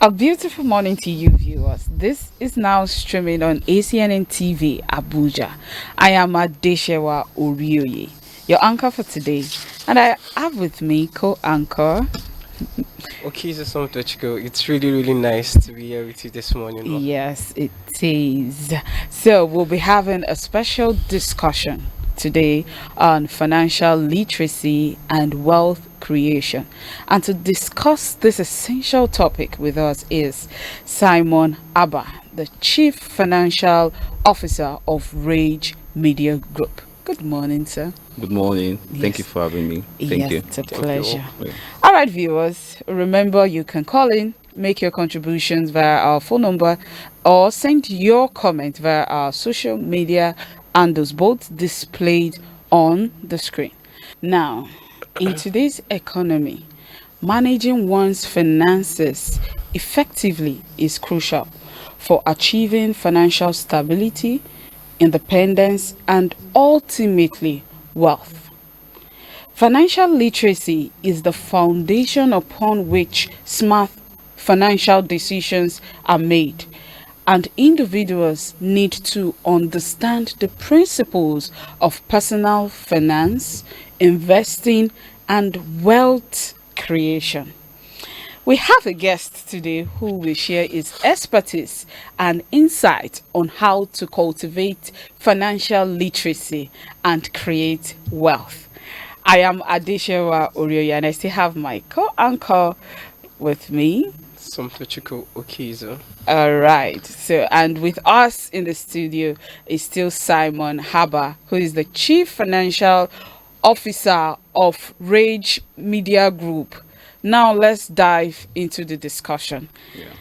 A beautiful morning to you, viewers. This is now streaming on ACNNTV Abuja. I am Adeshewa Orioye, your anchor for today, and I have with me co-anchor. Okay, so Somtochiko, it's really nice to be here with you this morning. Yes, it is. So we'll be having a special discussion today on financial literacy and wealth creation. And to discuss this essential topic with us is Simon Abba, the Chief Financial Officer of Rage Media Group. Good morning, sir. Good morning. Yes. Thank you for having me. Yes, you. It's a pleasure. Yeah. All right, viewers, remember you can call in, make your contributions via our phone number, or send your comment via our social media handles, both displayed on the screen. Now, in today's economy, managing one's finances effectively is crucial for achieving financial stability, independence, and ultimately wealth. Financial literacy is the foundation upon which smart financial decisions are made, and individuals need to understand the principles of personal finance, investing, and wealth creation. We have a guest today who will share his expertise and insight on how to cultivate financial literacy and create wealth. I am Adeshewa Orioya, and I still have my co-anchor with me. Somtochiko Okizo. All right. So, and with us in the studio is still Simon Haba, who is the Chief Financial Officer of Rage Media Group. Now, let's dive into the discussion. Yeah.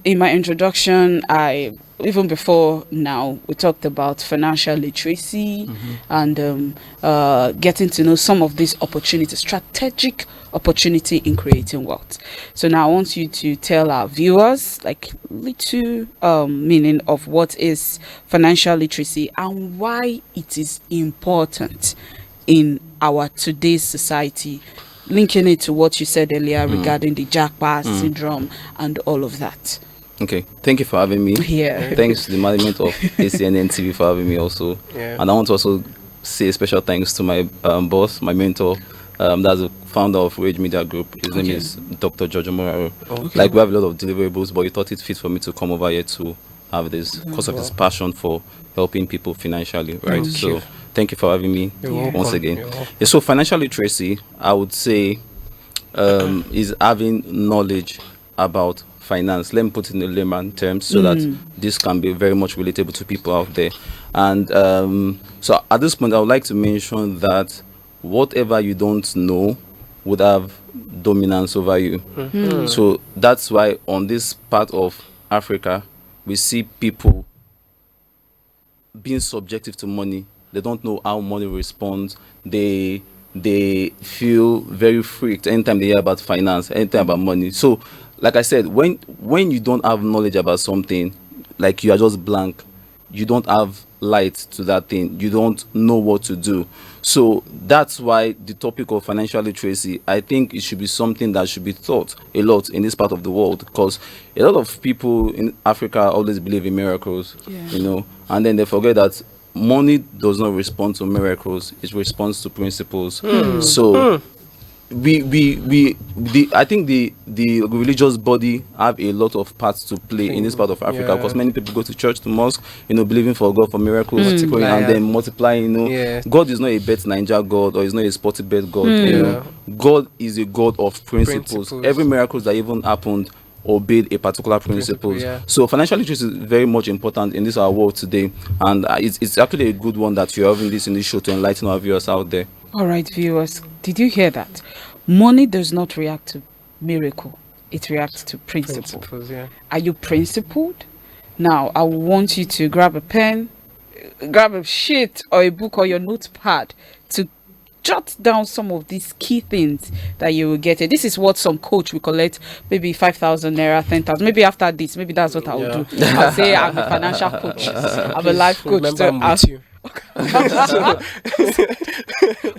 In my introduction, even before now, we talked about financial literacy and getting to know some of these opportunities, strategic opportunity in creating wealth. So now I want you to tell our viewers like little meaning of what is financial literacy and why it is important in our today's society, linking it to what you said earlier regarding the jackpot syndrome and all of that. Okay. Thank you for having me. Yeah. Thanks to the management of ACNNTV for having me also. Yeah. And I want to also say a special thanks to my boss, my mentor. That's the founder of Rage Media Group. His name is Dr. George Moraro. Okay. Like, we have a lot of deliverables, but he thought it fit for me to come over here to have this because of his passion for helping people financially, right? Thank So you. thank you for having me You're once welcome. again. You're welcome. Yeah, so financial literacy, I would say, is having knowledge about finance. Let me put it in the layman terms so that this can be very much relatable to people out there. And so at this point, I would like to mention that whatever you don't know would have dominance over you. So that's why on this part of Africa, we see people being subjective to money. They don't know how money responds. They feel very freaked anytime they hear about finance, anytime about money. So, like I said, when you don't have knowledge about something, like you are just blank, you don't have light to that thing, you don't know what to do. So that's why the topic of financial literacy, I think it should be something that should be taught a lot in this part of the world, because a lot of people in Africa always believe in miracles, and then they forget that money does not respond to miracles, it responds to principles. So I think the religious body have a lot of parts to play in this part of Africa, because many people go to church, to mosque, believing for God, for miracles, praying and then multiplying. Yeah. God is not a bet Niger God, or is not a sporty bet God. God is a God of principles. Every miracle that even happened obeyed a particular principle. Yeah. So financial literacy is very much important in this our world today, and it's actually a good one that you're having this in this show to enlighten our viewers out there. All right, viewers, did you hear that? Money does not react to miracle. It reacts to principle. Principles, yeah. Are you principled? Now, I want you to grab a pen, grab a sheet or a book or your notepad to jot down some of these key things that you will get. This is what some coach will collect, maybe 5,000 naira, 10,000. Maybe after this, maybe that's what I will do. I'll say I'm a financial coach. I'm a life coach. Remember, So I'm with you.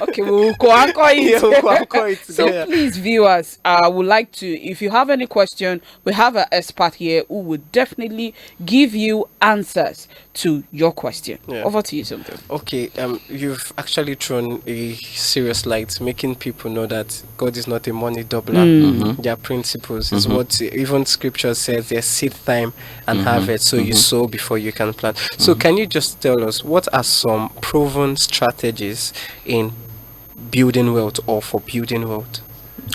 Okay, we will co-anchor it. Yeah, we'll co-anchor it So together. please, viewers, I would like to, if you have any question, we have an expert here who would definitely give you answers to your question. Yeah. Over to you, something. Okay, you've actually thrown a serious light, making people know that God is not a money doubler. Their principles is what even Scripture says. There's seed time and harvest, so you sow before you can plant. So, can you just tell us what are some proven strategies in building wealth or for building wealth?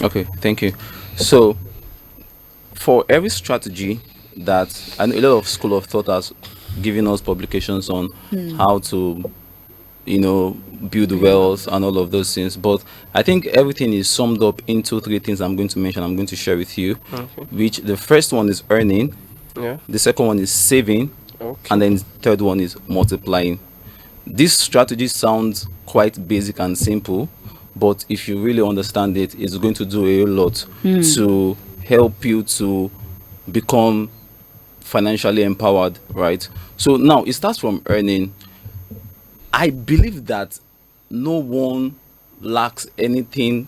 Okay, thank you. So, for every strategy that, and a lot of school of thought has given us publications on how to, build wealth and all of those things. But I think everything is summed up into three things I'm going to mention, I'm going to share with you. Okay. Which the first one is earning, Yeah. the second one is saving, Okay. and then the third one is multiplying. This strategy sounds quite basic and simple, but if you really understand it, it's going to do a lot to help you to become financially empowered, right? So now it starts from earning. I believe that no one lacks anything,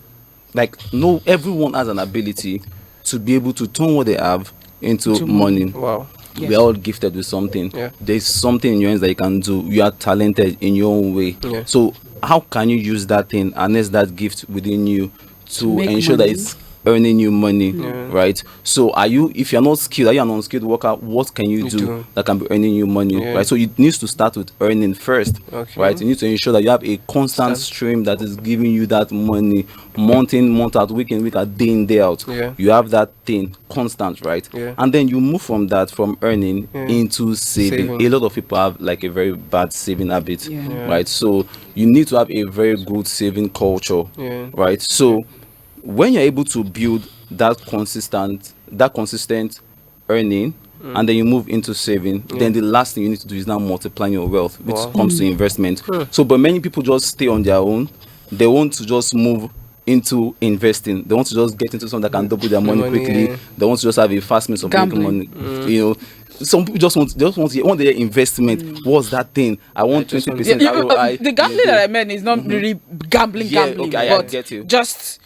everyone has an ability to be able to turn what they have into money. Wow. Yes. We are all gifted with something. Yeah. There's something in your hands that you can do. You are talented in your own way. Yeah. So how can you use that thing, harness that gift within you to make ensure money? that it's earning you money, right? So if you're not skilled, are you an unskilled worker? What can you do that can be earning you money, right? So it needs to start with earning first, right? You need to ensure that you have a constant stream that is giving you that money, month in, month out, week in, week out, day in, day out. Yeah. You have that thing constant, right? Yeah. And then you move from earning into saving. A lot of people have like a very bad saving habit, right? So you need to have a very good saving culture, right? So when you're able to build that consistent earning, and then you move into saving, then the last thing you need to do is now multiplying your wealth, which comes to investment. So but many people just stay on their own. They want to just move into investing. They want to just get into something that can double their money quickly. They want to just have a fast means of making money. Some people just want their investment. What's that thing? I want 20%. The gambling that I meant is not really gambling, okay, I but get you. just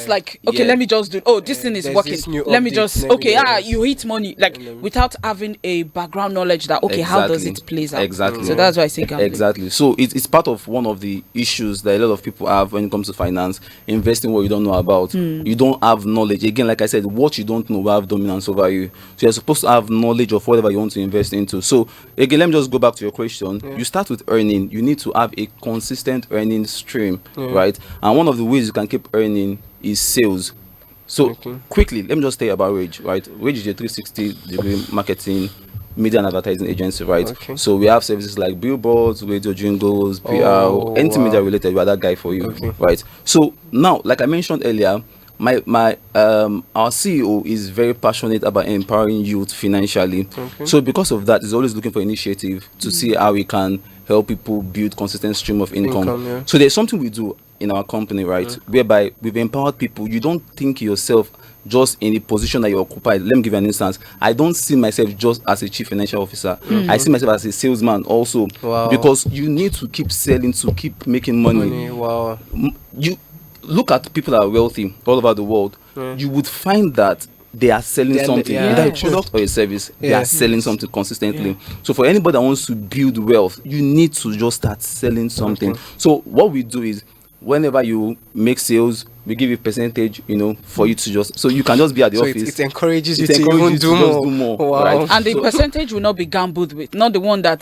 like, okay, let me just do, this thing is There's working, this new let me update, just, let me okay, just- you hit money, like, without having a background knowledge that, okay, how does it play out? Exactly. So that's why I say gambling. Exactly. So it's part of one of the issues that a lot of people have when it comes to finance, investing what you don't know about. You don't have knowledge. Again, like I said, what you don't know will have dominance over you. So you're supposed to have knowledge of whatever you want to invest into. So again, let me just go back to your question. You start with earning. You need to have a consistent earning stream, right? And one of the ways you can keep earning is sales. So quickly, let me just tell you about Rage, right? Rage is a 360-degree marketing, media and advertising agency, right? So we have services like billboards, radio jingles, PR, anything media related. We are that guy for you, right? So now, like I mentioned earlier, our CEO is very passionate about empowering youth financially. So because of that, he's always looking for initiative to see how we can help people build consistent stream of income. So there's something we do in our company, right, whereby we've empowered people. You don't think yourself just in the position that you occupy. Let me give you an instance. I don't see myself just as a chief financial officer. I see myself as a salesman also, because you need to keep selling to keep making money. You look at people that are wealthy all over the world, you would find that they are selling something, either a product or a service. They are selling something consistently. So for anybody that wants to build wealth, you need to just start selling something. So what we do is, whenever you make sales, we give you a percentage, for you to just, so you can just be at the office. It encourages you to even do more. Wow. Right? And the percentage will not be gambled with, not the one that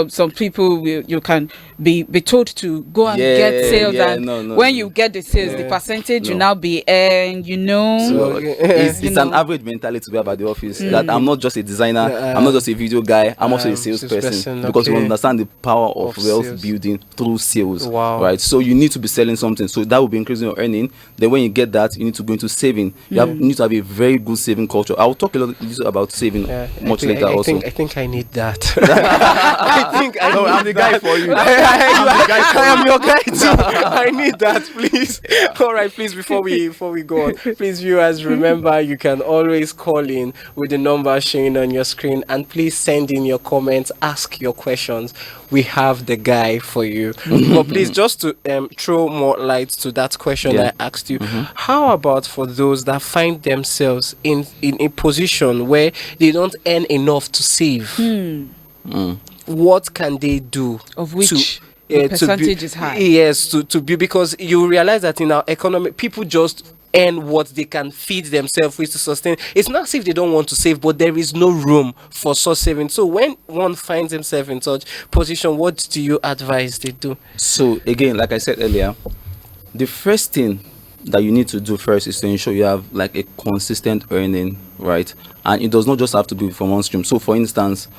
some people you can be told to go and get sales, when you get the sales, the percentage will now be earned, So it's an average mentality we have at the office, that I'm not just a designer, I'm not just a video guy, I'm also a salesperson, because we understand the power of wealth building through sales, right? So you need to be selling something, so that will will be increasing your earning. Then when you get that, you need to go into saving. You need to have a very good saving culture. I'll talk a little about saving much later also. I think I need that. I think I'm the guy for you. I am your guy too. I need that, please. All right, please, before we go on, please, viewers, remember you can always call in with the number showing on your screen, and please send in your comments, ask your questions. We have the guy for you. But please, just to throw more light to that question I asked you, how about for those that find themselves in a position where they don't earn enough to save? What can they do? Of which the percentage is high. Yes, to be, because you realize that in our economy, people just earn what they can feed themselves with to sustain. It's not as if they don't want to save, but there is no room for such saving. So when one finds himself in such position, what do you advise they do? So again, like I said earlier, the first thing that you need to do first is to ensure you have like a consistent earning, right? And it does not just have to be from one stream. So for instance,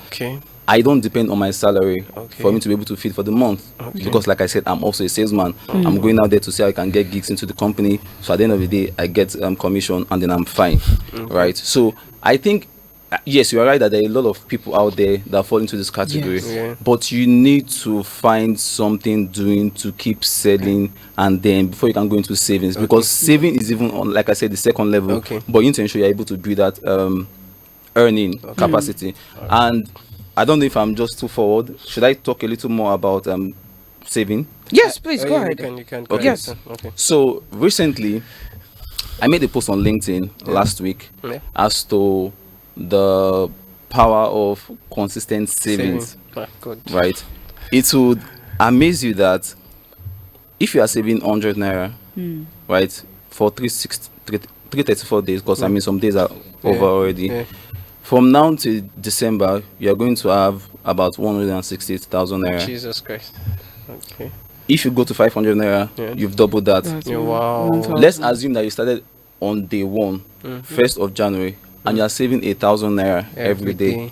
I don't depend on my salary for me to be able to feed for the month, because like I said, I'm also a salesman. I'm going out there to see how I can get gigs into the company. So at the end of the day, I get commission, and then I'm fine, right? So I think, yes, you are right that there are a lot of people out there that fall into this category, but you need to find something doing to keep selling, and then before you can go into savings, because saving is even on, like I said, the second level, but you need to ensure you're able to build that earning capacity. And I don't know if I'm just too forward. Should I talk a little more about saving? Yes, please, go ahead. You can Okay. Yes. Okay. So recently, I made a post on LinkedIn last week as to the power of consistent savings. Good. Right? It would amaze you that if you are saving 100 naira, right, for 334 days, because I mean some days are over already. From now to December, you are going to have about 168,000 naira. Jesus Christ. Okay. If you go to 500 naira, you've doubled that. Wow. Let's assume that you started on day 1, 1st of January, and you are saving 1,000 naira every day.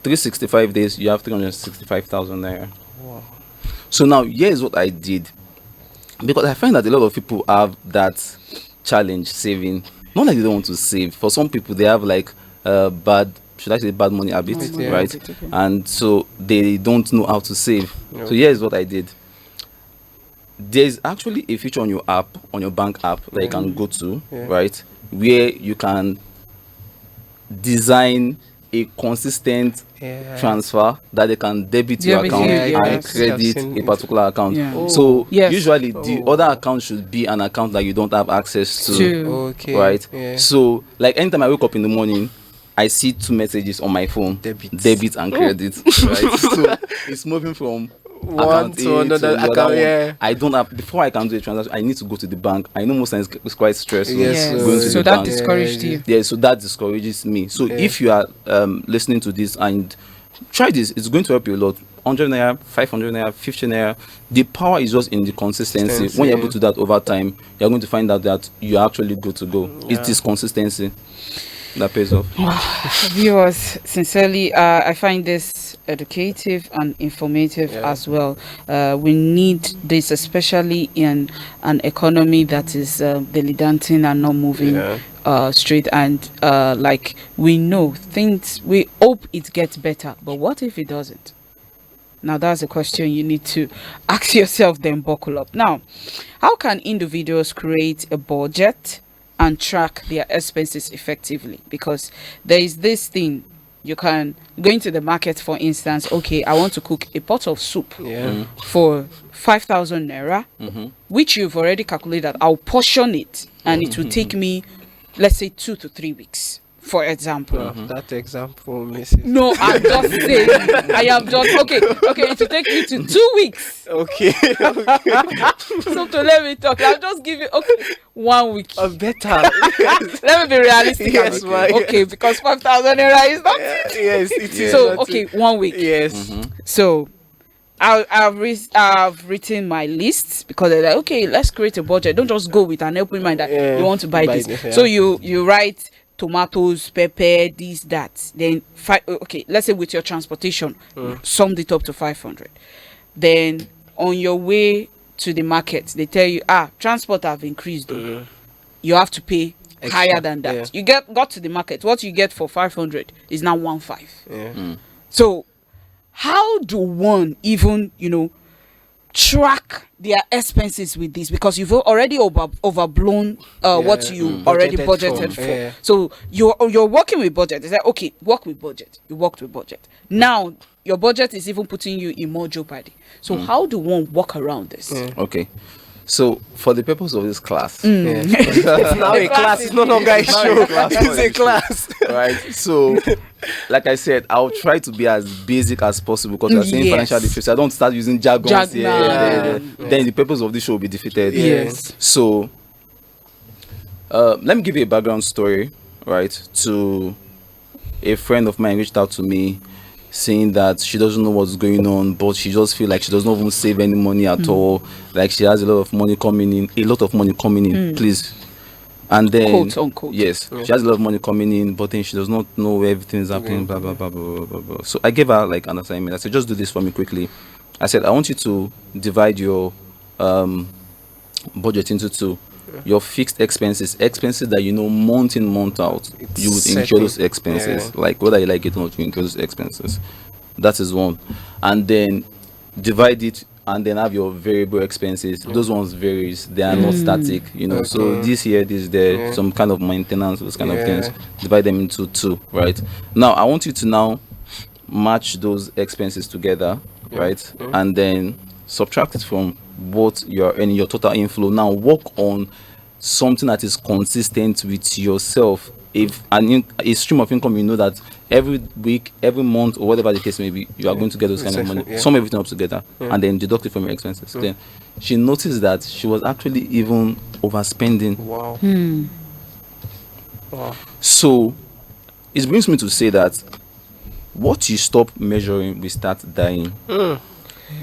365 days, you have 365,000 naira. Wow. So now, here's what I did. Because I find that a lot of people have that challenge saving. Not like they don't want to save. For some people, they have like bad money habits, right? And so they don't know how to save. So here's what I did. There's actually a feature on your app, on your bank app, that you can go to, right, where you can design a consistent transfer that they can debit your account and credit a particular account. So usually the other account should be an account that you don't have access to, right? So like anytime I wake up in the morning, I see 2 messages on my phone, debit and credit, right? So it's moving from one to another account. I don't have, before I can do a transaction, I need to go to the bank. I know most times it's quite stressful. Going to so the that bank. discouraged you. Yeah, so that discourages me. So if you are listening to this, and try this, it's going to help you a lot. 100 naira, 500 naira, 50 naira. The power is just in the consistency. When you're able to do that over time, you're going to find out that you're actually good to go. It is consistency that pays off. Viewers, sincerely, I find this educative and informative as well. We need this, especially in an economy that is dilating and not moving straight. And like we know things, we hope it gets better, but what if it doesn't? Now that's a question you need to ask yourself, then buckle up. Now, how can individuals create a budget and track their expenses effectively? Because there is this thing, you can go into the market, for instance, okay, I want to cook a pot of soup for 5,000 naira, which you've already calculated. I'll portion it and it will take me, let's say, 2 to 3 weeks, for example. That example, Mrs. No, I'm just saying. I am just okay. It will take me to 2 weeks. Okay. So to let me talk, I'll just give you 1 week. Better. Let me be realistic. Yes, okay, because 5,000 naira is not. Yes, it is. So okay, 1 week. Yes. So I've written my list, because they're like, okay, let's create a budget. Don't just go with an open mind that you want to buy this. So you write tomatoes, pepper, this, that. Then okay, let's say with your transportation, summed it up to 500. Then on your way to the market, they tell you, transport have increased, though. You have to pay higher than that. You got to the market, what you get for 500 is now 1.5. So how do one even, track their expenses with this? Because you've already overblown what you already budgeted for. So you're working with budget. It's like, okay, work with budget. You worked with budget. Now your budget is even putting you in more jeopardy. So how do one work around this? Okay. So, for the purpose of this class, it's now a class. It's no longer a show. It's a class, right? So, like I said, I'll try to be as basic as possible because we're saying financial literacy. I don't start using jargons here. Then the purpose of this show will be defeated. Yes. So, let me give you a background story, right? To a friend of mine reached out to me, saying that she doesn't know what's going on, but she just feel like she does not even save any money at all. Like she has a lot of money coming in, please. And then, quote unquote. Yes, she has a lot of money coming in, but then she does not know where everything is happening, blah, blah, blah, blah, blah, blah. So I gave her like an assignment. I said, just do this for me quickly. I said, I want you to divide your budget into two. Your fixed expenses that month in, month out, you would incur those expenses, like whether you like it or not, you incur those expenses. That is one. And then divide it and then have your variable expenses. Those ones varies, they are not static, so this here, this there, some kind of maintenance, those kind of things. Divide them into two, right? Now I want you to now match those expenses together, right? And then subtract it from what you're earning, your total inflow. Now work on something that is consistent with yourself. If a stream of income, that every week, every month, or whatever the case may be, you are going to get those kind of money, sum everything up together, and then deduct it from your expenses. Then she noticed that she was actually even overspending. Wow. So it brings me to say that what you stop measuring will start dying.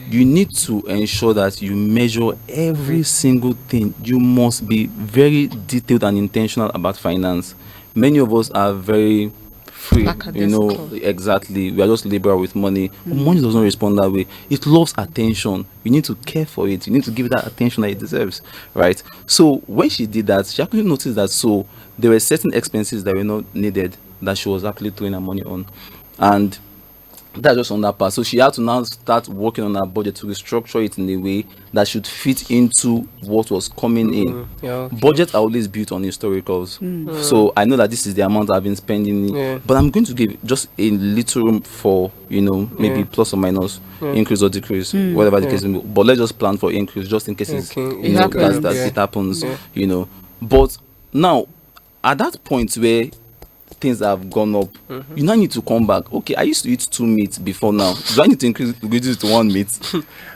You need to ensure that you measure every single thing. You must be very detailed and intentional about finance. Many of us are very free, exactly. We are just liberal with money. Money does not respond that way. It loves attention. You need to care for it. You need to give it that attention that it deserves, right? So when she did that, she actually noticed that there were certain expenses that were not needed that she was actually throwing her money on. And that's just on that part. So she had to now start working on her budget to restructure it in a way that should fit into what was coming in. Budget are always built on historicals. So I know that this is the amount I've been spending, but I'm going to give just a little room for maybe plus or minus, increase or decrease, whatever the case may be. But let's just plan for increase just in case it happens. But now at that point where things have gone up, you now need to come back. Okay, I used to eat 2 meats before. Now do I need to reduce it to 1 meat,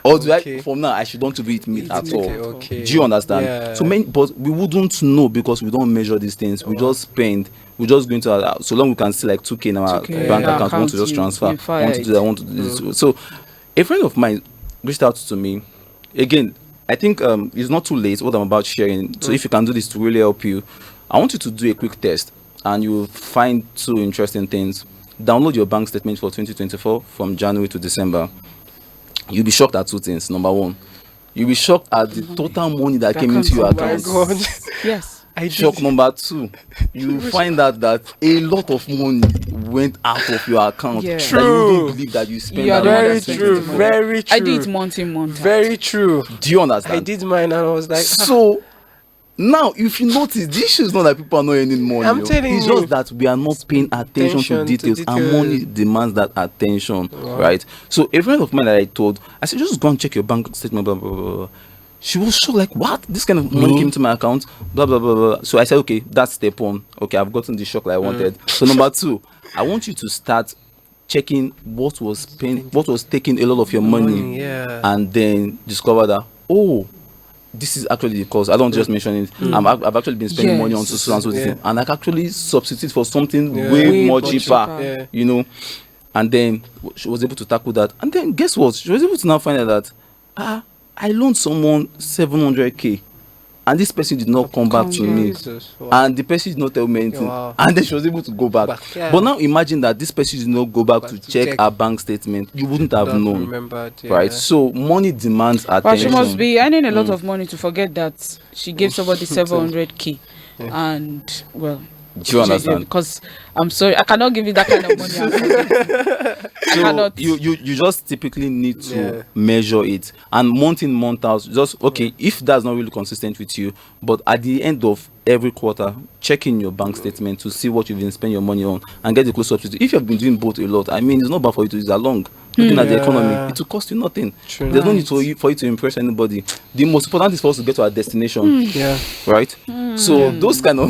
or do I from now I should not to eat meat at all? Do you understand? So but we wouldn't know because we don't measure these things. We just spend. We just going to so long we can see like 2K in our bank account. We want to just transfer. Want to do that. Want to do this. So a friend of mine reached out to me again. I think it's not too late what I'm about sharing. So if you can do this to really help you, I want you to do a quick test. And you will find 2 interesting things. Download your bank statement for 2024 from January to December. You'll be shocked at 2 things. Number 1, you'll be shocked at the total money that came into your account. Yes. Shock number 2, you will find out that a lot of money went out of your account. Yeah. That you wouldn't believe that you spent. Very true. Very true. I did month in, month out. Very true. Do you understand? I did mine and I was like, so. Now, if you notice, the issue is not that people are not earning money. I'm telling it's you. just that we are not paying attention to details, and money demands that attention, right? So, a friend of mine that I said, just go and check your bank statement, blah, blah, blah, blah. She was so like, what? This kind of money came to my account, blah, blah, blah, blah. So, I said, okay, that's step 1. Okay, I've gotten the shock that I wanted. So, number 2, I want you to start checking what was taking a lot of your money, and then discover that, this is actually the cause. I don't just mention it. I've actually been spending money on so and so thing, and I can actually substitute for something way more cheaper. And then she was able to tackle that. And then guess what? She was able to now find out that I loaned someone 700K and this person did not come back to me, and the person did not tell me anything, and then she was able to go back. But now imagine that this person did not go back to check her bank statement. You wouldn't have known, right? So money demands attention. But she must be earning a lot of money to forget that she gave somebody 700k, and well. Do you understand? Because I'm sorry, I cannot give you that kind of money. So you just typically need to measure it, and month in, month out, just okay, if that's not really consistent with you, but at the end of every quarter, check in your bank statement to see what you've been spending your money on and get the close up to it. If you've been doing both a lot, I mean, it's not bad for you to use along. Looking at the economy, it will cost you nothing. There's no need for you to impress anybody. The most important is for us to get to our destination. Right? So those kind of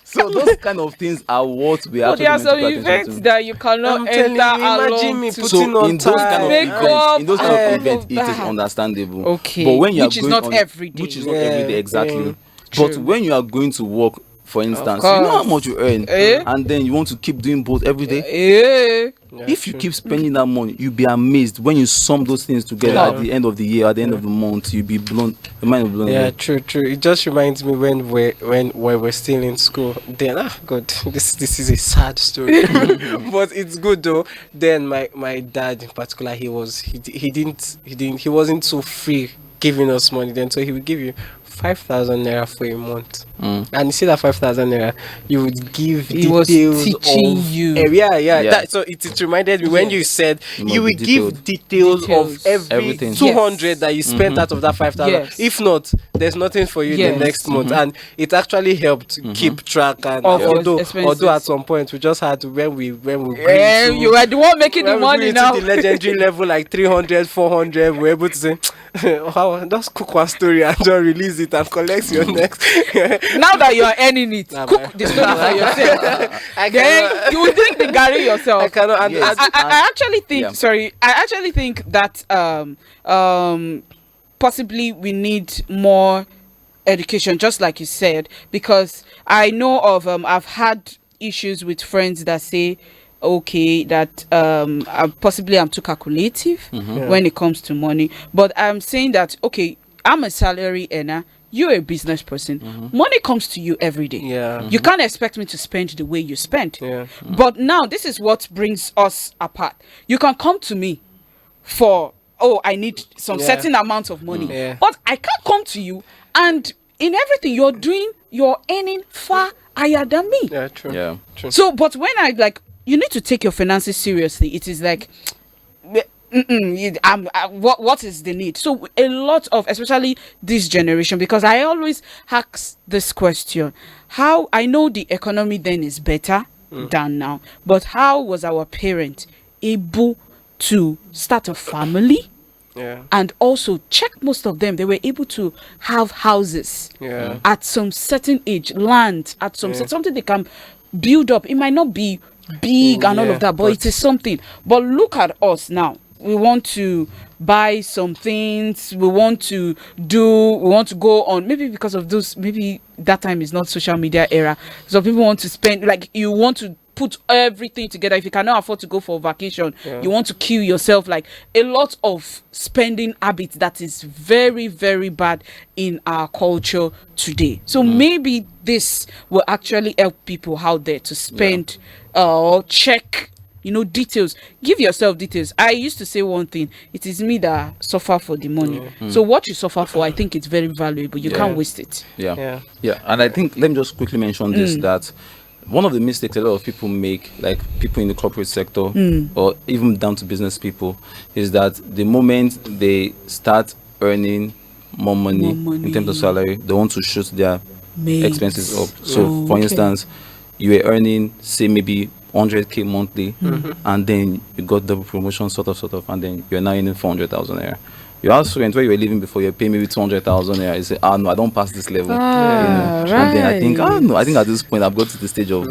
so those kind of things are what we have to do. There are some events that you cannot enter imagine me putting on in those kind of makeup, events, it is understandable. Okay. But when you which is not every day. Which is not every day, exactly. But when you are going to work, for instance, you know how much you earn, and then you want to keep doing both every day. If you keep spending that money, you'll be amazed when you sum those things together at the end of the year, at the end of the month. You'll be blown. Your mind will be blown. Yeah, true. It just reminds me when we're still in school. Then, God, this is a sad story, but it's good though. Then my dad in particular, he wasn't so free giving us money then, so he would give you 5,000 naira for a month, and you see that 5,000 naira, you would give details teaching of you. So it reminded me when you said you would give details of everything 200 that you spent out of that 5,000. If not, there's nothing for you the next month, and it actually helped keep track. And although at some point we just had to, when we you were the one making the money now. The legendary level like 300, 400, we're able to say, just cook one story and just release it and collect your next. Now that you are earning it, cook the story for yourself. Then you will drink the garri yourself. I cannot. I actually think. Sorry, I actually think that possibly we need more education, just like you said, because I know of I've had issues with friends that say, okay, that possibly I'm too calculative when it comes to money, but I'm saying that okay, I'm a salary earner, you're a business person, money comes to you every day. You can't expect me to spend the way you spend. But now this is what brings us apart. You can come to me for, oh, I need some certain amount of money, but I can't come to you and in everything you're earning far higher than me. True. So but when I like, you need to take your finances seriously. It is like, what is the need? So a lot of, especially this generation, because I always ask this question: how, I know the economy then is better than now, but how was our parent able to start a family? And also check, most of them, they were able to have houses at some certain age, land at some something they can build up. It might not be big and all of that, but it is something. But look at us now. We want to buy some things, we want to go on, maybe because of those, maybe that time is not social media era, so people want to spend, like, you want to put everything together. If you cannot afford to go for vacation, you want to kill yourself. Like a lot of spending habits that is very, very bad in our culture today. So maybe this will actually help people out there to spend or check, details. Give yourself details. I used to say one thing: it is me that suffer for the money. So what you suffer for, I think it's very valuable. You can't waste it. And I think, let me just quickly mention this, that one of the mistakes a lot of people make, like people in the corporate sector or even down to business people, is that the moment they start earning more money in terms of salary, they want to shoot their expenses up. So for instance, you were earning, say, maybe 100k monthly, and then you got double promotion, sort of, and then you're now earning 400,000 naira. You ask rent where you were living before, you're paying maybe 200,000 naira. You say, no, I don't pass this level. Right. And then I think, no, I think at this point I've got to the stage of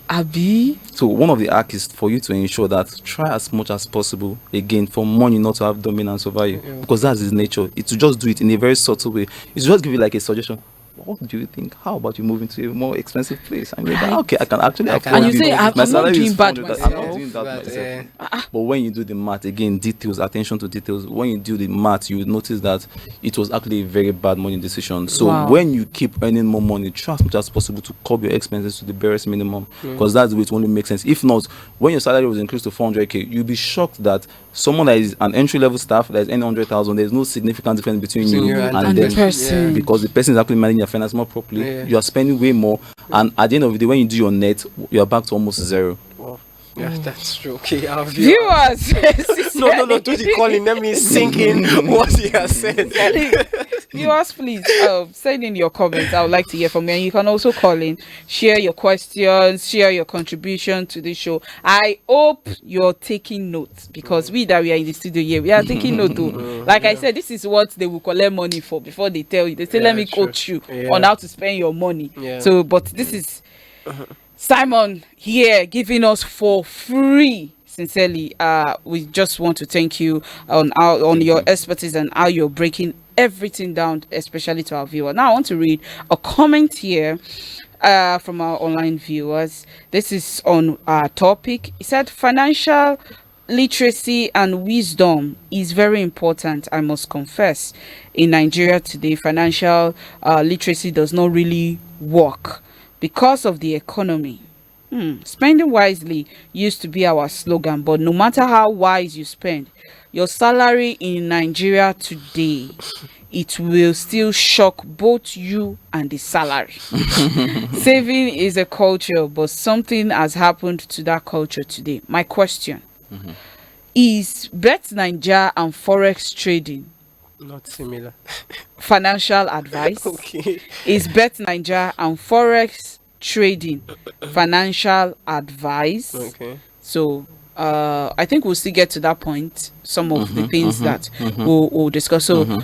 Abi. So one of the acts is for you to ensure that try as much as possible, again, for money not to have dominance over you, because that's his nature. It's to just do it in a very subtle way. It's just give you like a suggestion. What do you think? How about you moving to a more expensive place? I'm like, okay, I can actually afford. And you say, I'm not doing bad myself. doing that That, myself. But when you do the math, again, details, attention to details, when you do the math, you would notice that it was actually a very bad money decision. So Wow. when you keep earning more money, try as much as possible to curb your expenses to the barest minimum, because that's the way it only makes sense. If not, when your salary was increased to 400k, you'll be shocked that someone that is an entry-level staff that is earning 100,000, there's no significant difference between you and the them, person. because the person is actually managing your finance more properly. Yeah. You are spending way more, and at the end of the day, when you do your net, you are back to almost zero. Wow. Yeah, that's true. Okay, our Viewers, No, do the calling. Let me sink in what he has said. Viewers, please send in your comments. I would like to hear from you. And you can also call in, share your questions, share your contribution to this show. I hope you're taking notes, because we that we are in the studio here, we are taking note too. Like I said, this is what they will collect money for before they tell you. They say, let me true. coach you Yeah. on how to spend your money. Yeah. So, but this is Simon here giving us for free. Sincerely, we just want to thank you on your expertise and how you're breaking everything down, especially to our viewers. Now I want to read a comment here from our online viewers. This is on our topic. It said financial literacy and wisdom is very important, I must confess. In Nigeria today, financial literacy does not really work because of the economy. Spending wisely used to be our slogan, but no matter how wise you spend, your salary in Nigeria today, it will still shock both you and the salary. Saving is a culture, but something has happened to that culture today. My question is, Bet Nigeria and Forex trading Not similar. financial advice? Okay. Is Bet Nigeria and Forex trading financial advice? Okay. So I think we'll still get to that point, some of the things that we'll discuss. So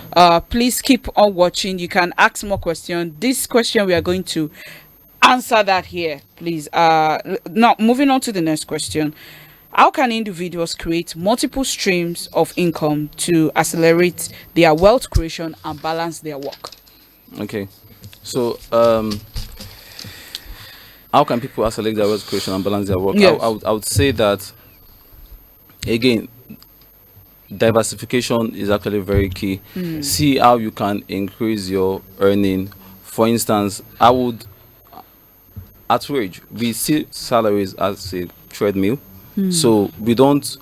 please keep on watching. You can ask more questions. This question, we are going to answer that here, please. Now moving on to the next question. How can individuals create multiple streams of income to accelerate their wealth creation and balance their work? Okay, so how can people accelerate their wealth creation and balance their work? Yes. I would say that, again, diversification is actually very key. See how you can increase your earning. For instance, at wage, we see salaries as a treadmill. So once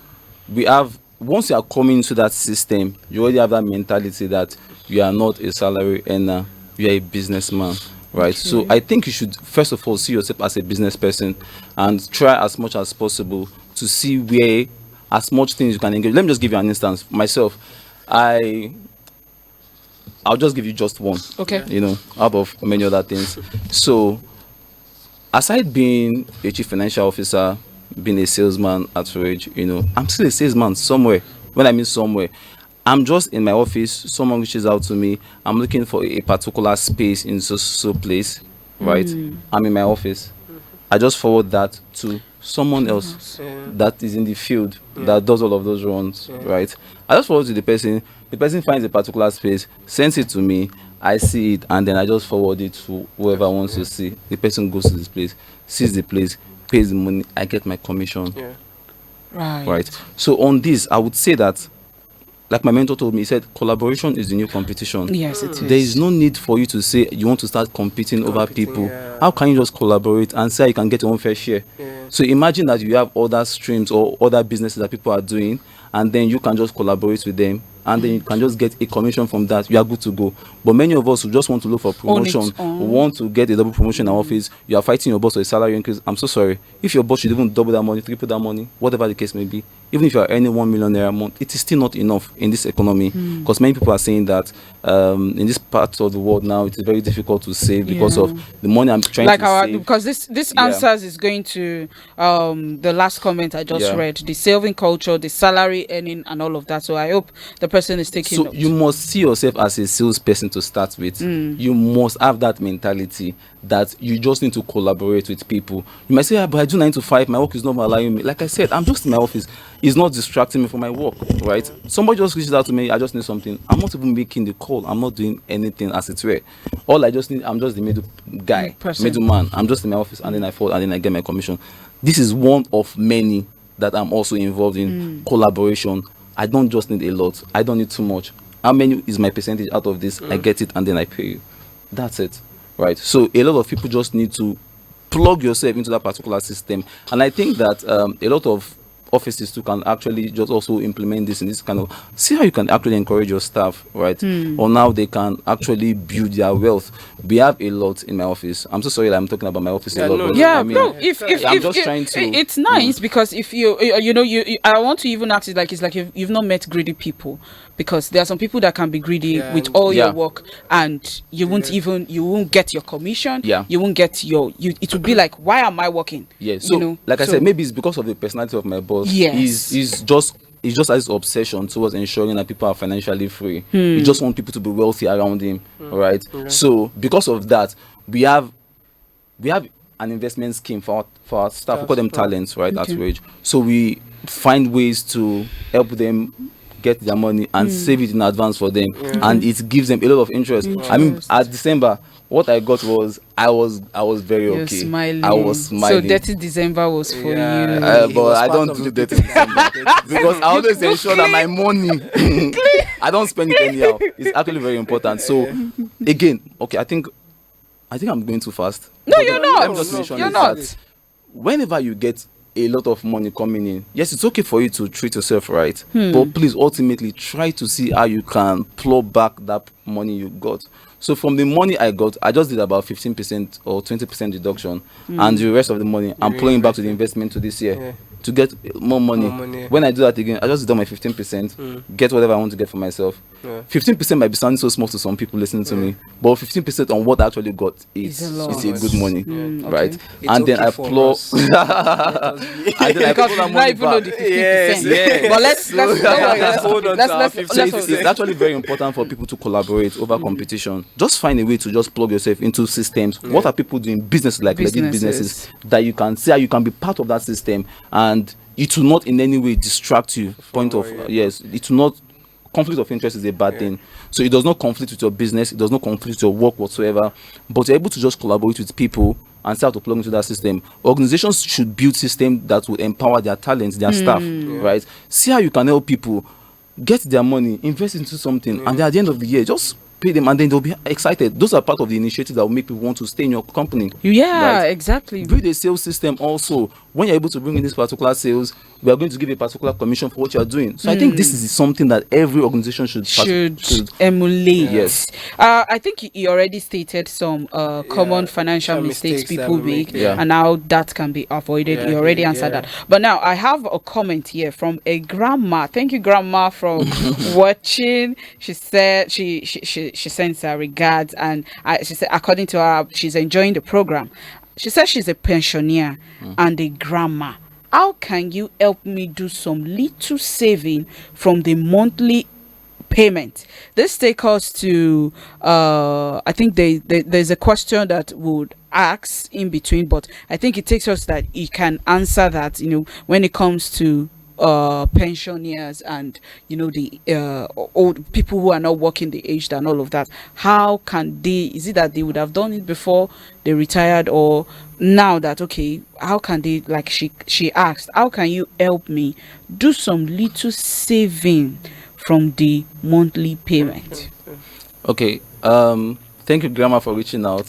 you are coming to that system, you already have that mentality that you are not a salary earner, you are a businessman, right? Okay. So I think you should first of all see yourself as a business person and try as much as possible to see where as much things you can engage. Let me just give you an instance. Myself, I'll just give you just one. Okay. Out of many other things. So aside being a chief financial officer, being a salesman at Forage, I'm still a salesman somewhere. When I mean somewhere, I'm just in my office, someone reaches out to me, I'm looking for a particular space in so place, right? I'm in my office. I just forward that to someone else that is in the field that does all of those runs, right? I just forward to the person finds a particular space, sends it to me, I see it, and then I just forward it to whoever wants to see. The person goes to this place, sees the place, pays the money, I get my commission. Right. So on this, I would say that, like my mentor told me, he said collaboration is the new competition. Yes, it is. There is no need for you to say you want to start competing over people. How can you just collaborate and say you can get your own fair share? So imagine that you have other streams or other businesses that people are doing, and then you can just collaborate with them, and then you can just get a commission from that. You are good to go. But many of us who just want to look for promotion, who want to get a double promotion in our office, you are fighting your boss for a salary increase. I'm so sorry. If your boss should even double that money, triple that money, whatever the case may be, even if you are earning 1 million naira a month, it is still not enough in this economy. Because many people are saying that in this part of the world now, it is very difficult to save because of the money I'm trying to save. Because this answers is going to the last comment I just read, the saving culture, the salary earning, and all of that. So I hope the person is taking note. You must see yourself as a salesperson to start with. You must have that mentality that you just need to collaborate with people. You might say, but I do 9 to 5, my work is not allowing me. Like I said, I'm just in my office. It's not distracting me from my work, right? Somebody just reaches out to me, I just need something. I'm not even making the call. I'm not doing anything as it were. All I just need, I'm just the middle guy, middleman. I'm just in my office, and then I fall, and then I get my commission. This is one of many that I'm also involved in collaboration. I don't just need a lot. I don't need too much. How many is my percentage out of this? I get it and then I pay you. That's it, right? So a lot of people just need to plug yourself into that particular system, and I think that a lot of offices too can actually just also implement this in this kind of, see how you can actually encourage your staff, right? Or now they can actually build their wealth. We have a lot in my office. I'm so sorry that I'm talking about my office a lot. But Yeah, I mean, no. If I'm just trying to. it's nice because if you I want to even ask it like it's like you've not met greedy people, because there are some people that can be greedy with all your work and you won't get your commission. You won't get it will be like, why am I working? So I said, maybe it's because of the personality of my boss. He's just has this obsession towards ensuring that people are financially free. He just wants people to be wealthy around him, right? So because of that, we have an investment scheme for our staff. We call them talents, right? At Wage. So we find ways to help them get their money and save it in advance for them, and it gives them a lot of interest. I mean, at December, what I got was I was very okay. Smiling. I was smiling. So dirty December was for you. But I don't do dirty December because I always ensure that my money I don't spend it anyhow. It's actually very important. So again, okay, I think I'm going too fast. No, you're not. Let me just mention You're this, not. that whenever you get a lot of money coming in, yes, it's okay for you to treat yourself right, but please ultimately try to see how you can plow back that money you got. So from the money I got, I just did about 15% or 20% deduction, and the rest of the money I'm pulling back to the investment to this year to get more money. When I do that again, I just do my 15%, get whatever I want to get for myself. 15% might be sounding so small to some people listening to me, but 15% on what I actually got is a good money, right? And then I plow. And then I plow that money back. But let's hold on to our 15%. It's actually very important for people to collaborate over competition. Just find a way to just plug yourself into systems. What are people doing? Businesses, like legit businesses, that you can see how you can be part of that system, and it will not in any way distract you. It will not. Conflict of interest is a bad thing. So it does not conflict with your business, it does not conflict with your work whatsoever, but you're able to just collaborate with people and start to plug into that system. Organizations should build systems that will empower their talents, their staff, right? See how you can help people get their money, invest into something, and then at the end of the year, just pay them, and then they'll be excited. Those are part of the initiatives that will make people want to stay in your company. Exactly. Build a sales system also. When you're able to bring in this particular sales, we are going to give a particular commission for what you are doing. So I think this is something that every organization should emulate. Yes. I think you already stated some common financial mistakes people make, and how that can be avoided. You already answered that. But now I have a comment here from a grandma. Thank you, grandma, for watching. She said she sends her regards, and she said according to her, she's enjoying the program. She says she's a pensioner and a grandma. How can you help me do some little saving from the monthly payment? This takes us to I think there's a question that would ask in between, but I think it takes us that he can answer that, when it comes to pensioners and the old people who are not working the aged and all of that. How can they, is it that they would have done it before they retired, or now that, okay, how can they, like she asked, how can you help me do some little saving from the monthly payment? Okay, thank you, grandma, for reaching out.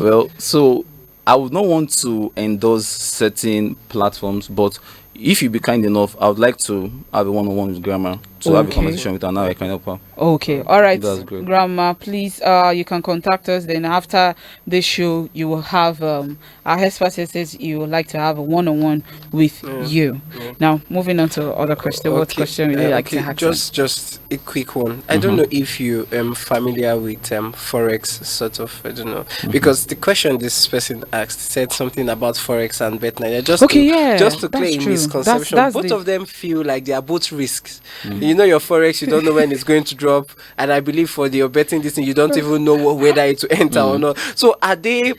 Well, so I would not want to endorse certain platforms, but if you be kind enough, I would like to have a one-on-one with grandma to have a conversation with her. Now I can help her. Okay, all right, That's great. grandma, please, you can contact us. Then after this show, you will have our expert says you would like to have a one-on-one with you. Now, moving on to other question. What question would you like to ask? Just a quick one. I don't know if you familiar with forex, sort of. I don't know, because the question this person asked said something about forex and bet9. Just to clear a misconception, both of them feel like they are both risks. You know your forex, you don't know when it's going to drop, and I believe for your betting this thing, you don't even know whether it will enter or not. So are they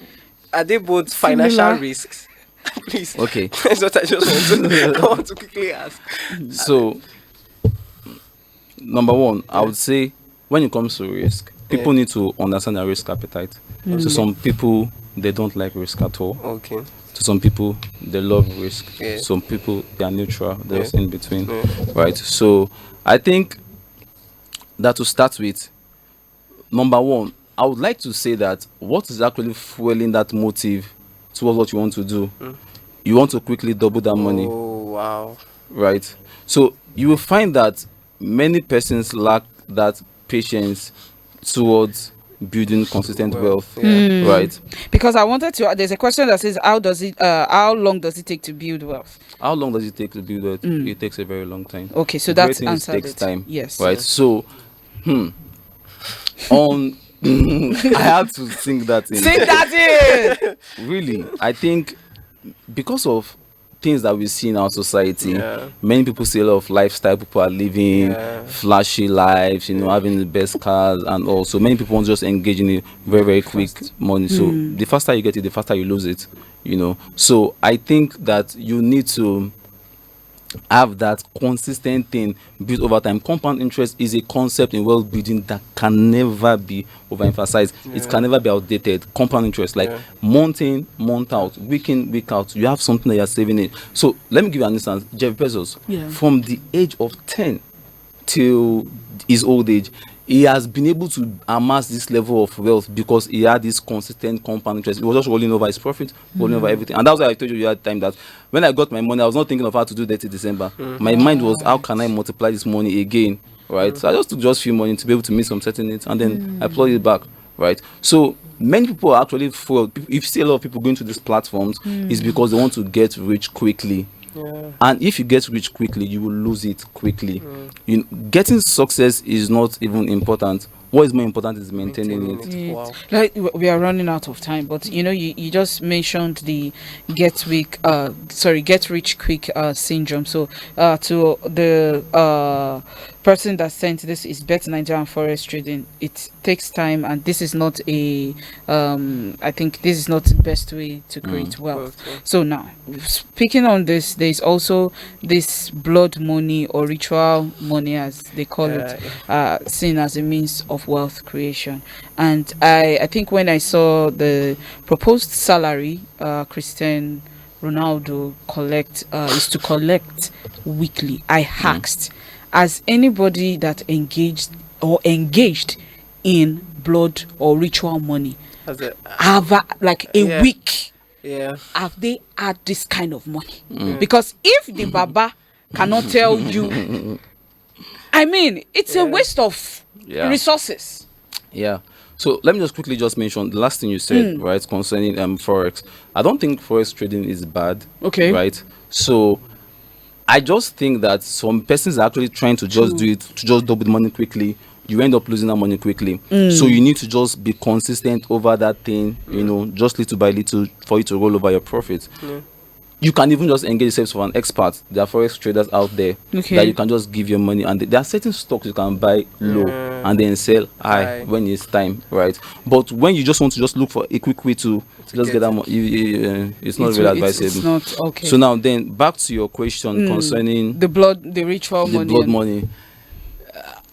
both financial risks? Please. Okay. That's what I want to quickly ask. So, number one, I would say when it comes to risk, people need to understand their risk appetite. So some people, they don't like risk at all. Okay. To some people, they love risk. Yeah. Some people, they are neutral. They're Yeah. just in between, right? So I think that to start with, number one, I would like to say that what is actually fueling that motive towards what you want to do? You want to quickly double that money, Oh wow. right? So you will find that many persons lack that patience towards building consistent wealth, Yeah. right? Because I wanted to. There's a question that says, how long does it take to build wealth? How long does it take to build wealth? It takes a very long time. Okay, so that's Greatness answered takes it. time, Yes. right? So, on I had to think that in. Sing that in. Really, I think because of things that we see in our society, Yeah. many people see a lot of lifestyle people are living Yeah. flashy lives, having the best cars, and also many people want to just engage in it very, very quick money. So the faster you get it, the faster you lose it. So I think that you need to have that consistent thing built over time. Compound interest is a concept in wealth building that can never be overemphasized. It can never be outdated. Compound interest, like month in, month out, week in, week out, you have something that you're saving in. So let me give you an instance. Jeff Bezos, from the age of 10 till his old age, he has been able to amass this level of wealth because he had this consistent compound interest. He was just rolling over his profit, rolling over everything. And that's why I told you the other time that when I got my money, I was not thinking of how to do that in December. My mind was, how can I multiply this money again, right? So I just took just few money to be able to meet some certain needs, and then I plug it back, right? So many people are actually full. If you see a lot of people going to these platforms, it's because they want to get rich quickly. And if you get rich quickly, you will lose it quickly. Getting success is not even important. What is more important is maintaining it. Wow. Like, we are running out of time, but you just mentioned the get rich quick syndrome. So to the person that sent this is Bet Nigerian Forex Trading. It takes time, and this is not I think this is not the best way to create wealth. So now, speaking on this, there is also this blood money or ritual money, as they call it, seen as a means of wealth creation. And I think when I saw the proposed salary Cristiano Ronaldo is to collect weekly, I asked, as anybody that engaged in blood or ritual money, have a week, have they had this kind of money? Because if the Baba cannot tell you, I mean, it's a waste of resources. Yeah. So let me just quickly mention the last thing you said, right, concerning forex. I don't think forex trading is bad. Okay. Right. So I just think that some persons are actually trying to just do it to just double the money quickly. You end up losing that money quickly. So you need to just be consistent over that thing, just little by little for you to roll over your profits. You can even just engage yourself with an expert. There are forex traders out there that you can just give your money, and there are certain stocks you can buy low and then sell high when it's time, right? But when you just want to just look for a quick way to just get that money, it's not really advisable. It's not okay. So now then, back to your question concerning the ritual money. The blood money.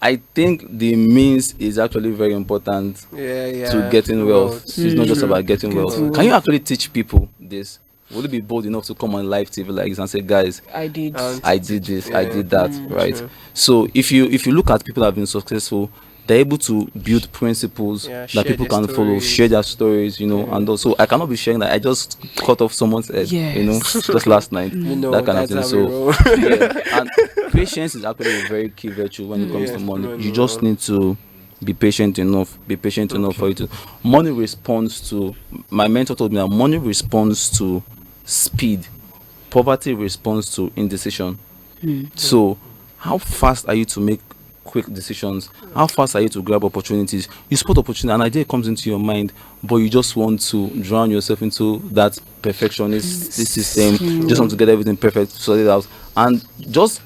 I think the means is actually very important to getting wealth. It's not just about getting wealth. Can you actually teach people this? Would you be bold enough to come on live TV like this and say, guys, I did this, I did that, right? Sure. So if you look at people that have been successful, they're able to build principles that people can follow, share their stories, and also I cannot be sharing that I just cut off someone's head, just last night, that kind of thing. So and patience is actually a very key virtue when it comes to money. You just need to be patient enough for you to. Money responds to, my mentor told me that money responds to speed, poverty responds to indecision. So how fast are you to make quick decisions? How fast are you to grab opportunities? You spot opportunity, an idea comes into your mind, but you just want to drown yourself into that perfectionist system. You just want to get everything perfect, sort it out, and just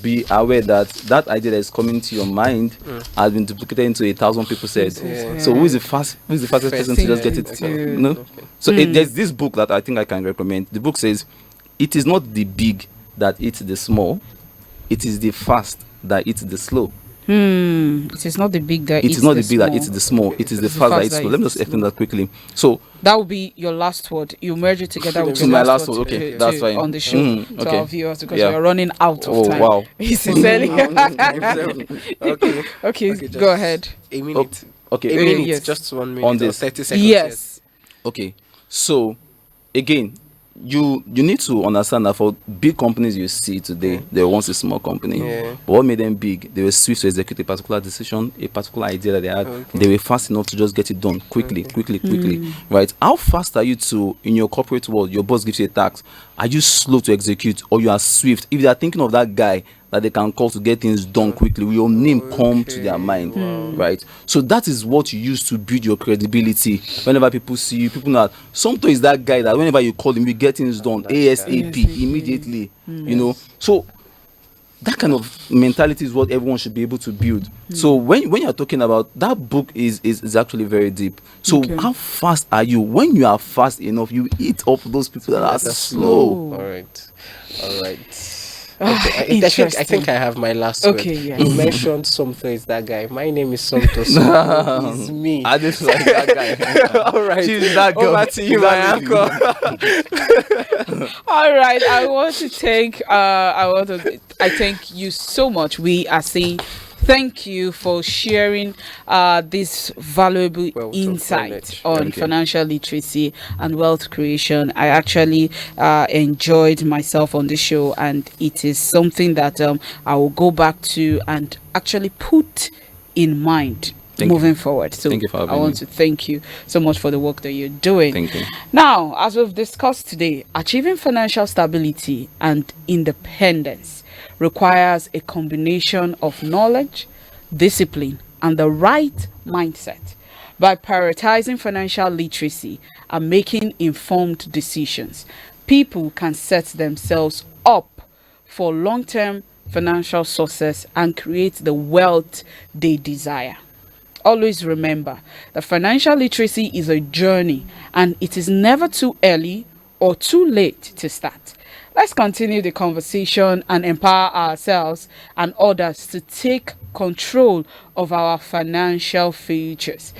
be aware that idea that is coming to your mind has been duplicated into 1,000 people said. So who is the fastest person to just get it? So there's this book that I think I can recommend. The book says, it is not the big that eats the small, it is the fast that eats the slow. It is not the big that It is not the big that it's the small. It is the fast that it's small. Let me just explain that quickly. So that will be your last word. You merge it together with to your my last word. word. Okay, that's fine. On the show to okay. our viewers, because Yeah. we are running out of time. Wow. Sincerely. Okay. Go ahead. A minute. Okay. A minute. Yes. Just 1 minute. On or this. 30 seconds. Yes. Okay. So again, you need to understand that for big companies you see today, they were once a small company. Yeah. But what made them big? They were swift to execute a particular decision, a particular idea that they had. They were fast enough to just get it done quickly. Right? How fast are you to, in your corporate world, your boss gives you a task? Are you slow to execute, or you are swift? If they are thinking of that guy that they can call to get things done quickly, will your name come to their mind? Right? So that is what you use to build your credibility. Whenever people see you, people know that Somto is that guy that whenever you call him, you get things done ASAP, immediately. You know, so that kind of mentality is what everyone should be able to build. So when you're talking about that, book is actually very deep. So how fast are you? When you are fast enough, you eat up those people that are slow. All right. Okay, I think I have my last word. Okay, yeah. You mentioned Somto is that guy. My name is Somto. Somto is me. I just like that guy. All right. She's that girl. Over to you, my uncle. All right. I thank you so much. We are saying thank you for sharing this valuable insight on financial literacy and wealth creation. I actually enjoyed myself on the show, and it is something that I will go back to and actually put in mind moving forward. So thank you for having I want to thank you so much for the work that you're doing. Thank you. Now, as we've discussed today, achieving financial stability and independence requires a combination of knowledge, discipline, and the right mindset. By prioritizing financial literacy and making informed decisions, people can set themselves up for long-term financial success and create the wealth they desire. Always remember that financial literacy is a journey, and it is never too early or too late to start. Let's continue the conversation and empower ourselves and others to take control of our financial futures.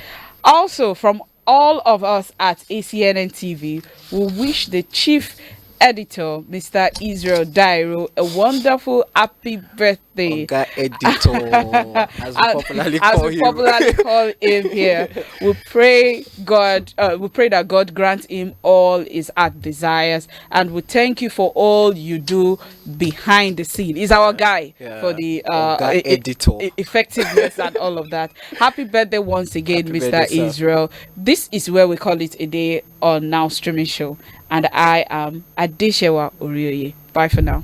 Also, from all of us at ACNNTV, we wish the chief editor, Mr. Israel Dairo, a wonderful happy birthday. Oga editor, as we popularly call him here. We pray that God grant him all his heart desires, and we thank you for all you do behind the scene. He's our guy for the editor effectiveness and all of that. Happy birthday once again, Happy Mr. birthday, Israel. This is where we call it a day on Now Streaming Show. And I am Adeshewa Orioye. Bye for now.